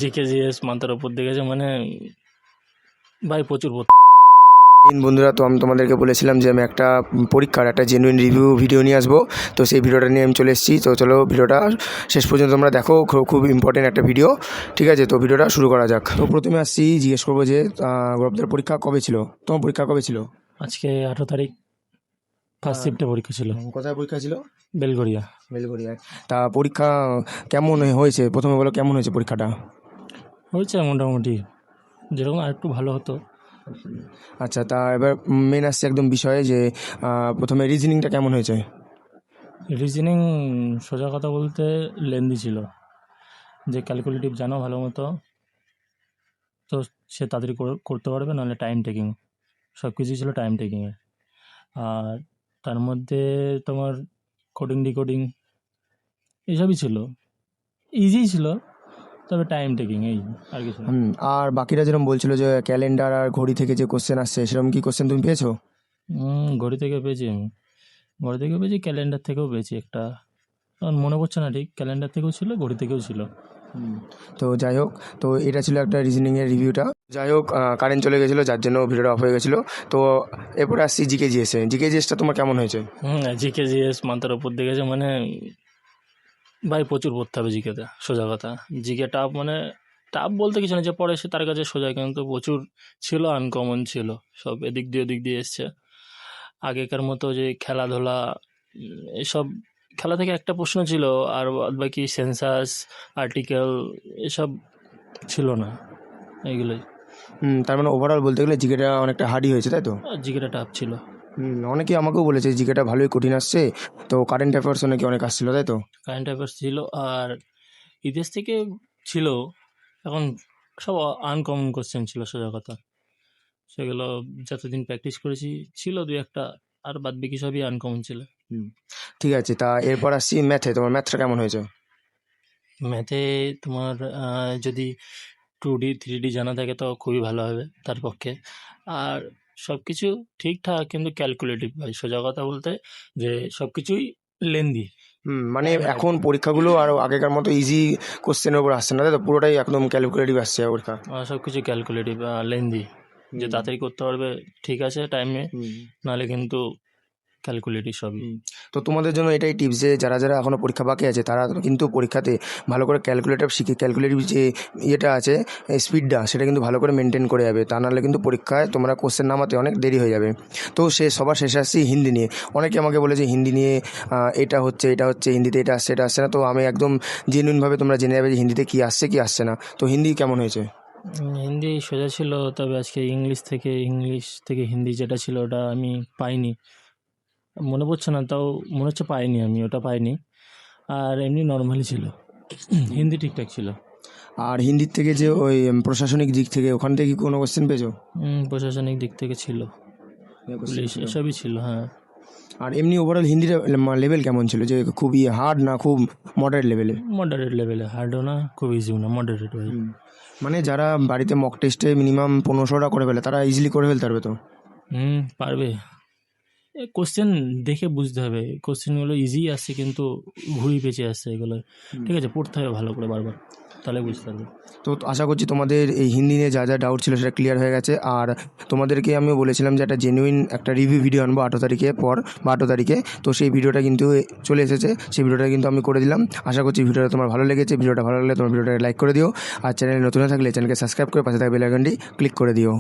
GK GS মাথার উপর দিয়ে গেছে মানে ভাই প্রচুর বন্ধুরা, তো আমি তোমাদেরকে বলেছিলাম যে আমি একটা পরীক্ষার একটা জেনুইন রিভিউ ভিডিও নিয়ে আসবো। তো সেই ভিডিওটা নিয়ে আমি চলে এসেছি। তো চলো ভিডিওটা শেষ পর্যন্ত তোমরা দেখো, খুব ইম্পর্টেন্ট একটা ভিডিও। ঠিক আছে, তো ভিডিওটা শুরু করা যাক। তো প্রথমে আসছি, জিজ্ঞেস করবো যে গৌরবদের পরীক্ষা কবে ছিল? তোমার পরীক্ষা কবে ছিল? আজকে 18 তারিখ ফার্স্ট শিফটে পরীক্ষা ছিল। কোথায় পরীক্ষা ছিল? বেলগড়িয়া। তা পরীক্ষা কেমন হয়েছে? প্রথমে বলো কেমন হয়েছে পরীক্ষাটা? হয়েছে মোটামুটি, যেরকম আর একটু ভালো হতো। আচ্ছা, তা এবার মেন আসছে একদম বিষয়ে যে প্রথমে রিজনিংটা কেমন হয়েছে? রিজনিং সোজা কথা বলতে লেন্দি ছিল, যে ক্যালকুলেটিভ জানো ভালো মতো তো সে তাড়াতাড়ি করতে পারবে, নাহলে টাইম টেকিং, সব কিছুই ছিল টাইম টেকিংয়ে। আর তার মধ্যে তোমার কোডিং ডিকোডিং এইসবই ছিল, ইজি ছিল, তবে টাইম টেকিং এই আর কিছু না। আর বাকিরা যেরকম বলছিল যে ক্যালেন্ডার আর ঘড়ি থেকে যে কোশ্চেন আসছে, সেরকম কি কোশ্চেন তুমি পেয়েছো? ঘড়ি থেকে পেয়েছি আমি, ঘড়ি থেকে পেয়েছি, ক্যালেন্ডার থেকেও পেয়েছি একটা, আমার মনে পড়ছে না ঠিক, ক্যালেন্ডার থেকেও ছিল, ঘড়ি থেকেও ছিল। তো যাই হোক, তো এটা ছিল একটা রিজনিংয়ের রিভিউটা। যাই হোক, কারেন্ট চলে গেছিলো যার জন্য ভিডিওটা অফ হয়ে গেছিলো। তো এরপরে আসছি জিকেজিএসটা তোমার কেমন হয়েছে? জিকেজিএস মাথার উপর দিয়ে গেছে মানে ভাই প্রচুর পড়তে হবে জিকেতে, সোজা কথা। জিকে টাফ মানে টাফ বলতে কিছু না, যে পড়ে সে তার কাছে সোজা, কিন্তু প্রচুর ছিল, আনকমন ছিল, সব এদিক দিয়ে ওদিক দিয়ে এসছে। আগেকার মতো যে খেলাধুলা এসব, খেলা থেকে একটা প্রশ্ন ছিল, আর বাকি সেন্সাস আর্টিকেল এসব ছিল না, এইগুলোই। তার মানে ওভারঅল বলতে গেলে জিকেটা অনেকটা হার্ডই হয়েছে, তাই তো? জিকেটা টাফ ছিল। অনেকেই আমাকেও বলেছে জিকেটা ভালোই কঠিন আসছে। তো কারেন্ট অ্যাফেয়ার্সও নাকি অনেক আসছিলো, তাই তো? কারেন্ট অ্যাফেয়ার্স ছিল, আর ইতিহাস থেকে ছিল, এখন সব আনকমন কোশ্চেন ছিল সোজা কথা। সেগুলো যতদিন প্র্যাকটিস করেছি ছিল দুই একটা, আর বাদ বাকি সবই আনকমন ছিল। ঠিক আছে, তা এরপর আসছি ম্যাথে। তোমার ম্যাথটা কেমন হয়েছে? ম্যাথে তোমার যদি 2D 3D জানা থাকে তো খুবই ভালো হবে তার পক্ষে। আর সব কিছু ঠিকঠাক, কিন্তু ক্যালকুলেটিভ ভাই, সোজা কথা বলতে যে সব কিছুই লেন্দি। মানে এখন পরীক্ষাগুলো আর আগেকার মতো ইজি কোশ্চেনের উপর আসছে না, তাই তো? পুরোটাই একদম ক্যালকুলেটিভ আসছে পরীক্ষা। সব কিছু ক্যালকুলেটিভ, লেন্দি, যে তাড়াতাড়ি করতে পারবে ঠিক আছে টাইমে, নাহলে কিন্তু ক্যালকুলেটিভ সবই। তো তোমাদের জন্য এটাই টিপস যে যারা যারা এখনও পরীক্ষা বাকি আছে, তারা কিন্তু পরীক্ষাতে ভালো করে ক্যালকুলেটিভ শিখে, ক্যালকুলেটিভ যে ইয়েটা আছে, স্পিডটা, সেটা কিন্তু ভালো করে মেনটেন করে যাবে। তা নাহলে কিন্তু পরীক্ষায় তোমরা কোশ্চেন নামাতে অনেক দেরি হয়ে যাবে। তো সবার শেষে আসছি হিন্দি নিয়ে। অনেকে আমাকে বলেছে হিন্দি নিয়ে এটা হচ্ছে হিন্দিতে এটা আসছে এটা আসছে না। তো আমি একদম জেনুইনভাবে তোমরা জেনে যাবে যে হিন্দিতে কী আসছে কী আসছে না। তো হিন্দি কেমন হয়েছে? হিন্দি সোজা ছিল, তবে আজকে ইংলিশ থেকে হিন্দি যেটা ছিল ওটা আমি পাইনি, মনে পড়ছে না, তাও মনে হচ্ছে পাইনি, আমি ওটা পাইনি। আর এমনি নর্মালি ছিল, হিন্দি ঠিকঠাক ছিল। আর হিন্দির থেকে যে ওই প্রশাসনিক দিক থেকে, ওখান থেকে কি কোনো কোশ্চেন পেয়েছো? প্রশাসনিক দিক থেকে ছিল, পুলিশ এসবই ছিল, হ্যাঁ। আর এমনি ওভারঅল হিন্দির লেভেল কেমন ছিল? যে খুবই হার্ড না খুব মডারেট লেভেলে? মডারেট লেভেলে, হার্ডও না খুব ইজিও না, মডারেট ভাই। মানে যারা বাড়িতে মক টেস্টে মিনিমাম 1500টা করে ফেলে, তারা ইজিলি করে ফেলতে পারবে তো? পারবে। কোশ্চেন দেখে বুঝতে হবে, কোশ্চেনগুলো ইজি আসছে কিন্তু ঘুরি পেঁচে আসছে এগুলো, ঠিক আছে, পড়তে হবে ভালো করে বারবার, তাহলে বুঝতে পারবে। তো আশা করছি তোমাদের এই হিন্দি নিয়ে যা যা ডাউট ছিল সেটা ক্লিয়ার হয়ে গেছে। আর তোমাদেরকে আমি বলেছিলাম যে একটা জেনুইন একটা রিভিউ ভিডিও আনবো 18 তারিখে পর, বা 18 তারিখে। তো সেই ভিডিওটা কিন্তু চলে এসেছে, সেই ভিডিওটা কিন্তু আমি করে দিলাম। আশা করছি ভিডিওটা তোমার ভালো লেগেছে। ভিডিওটা ভালো লাগলে তোমার ভিডিওটা লাইক করে দিও, আর চ্যানেলে নতুন হয়ে থাকলে চ্যানেলকে সাবস্ক্রাইব করে পাশে থাকা বেল আইকনটি ক্লিক করে দিও।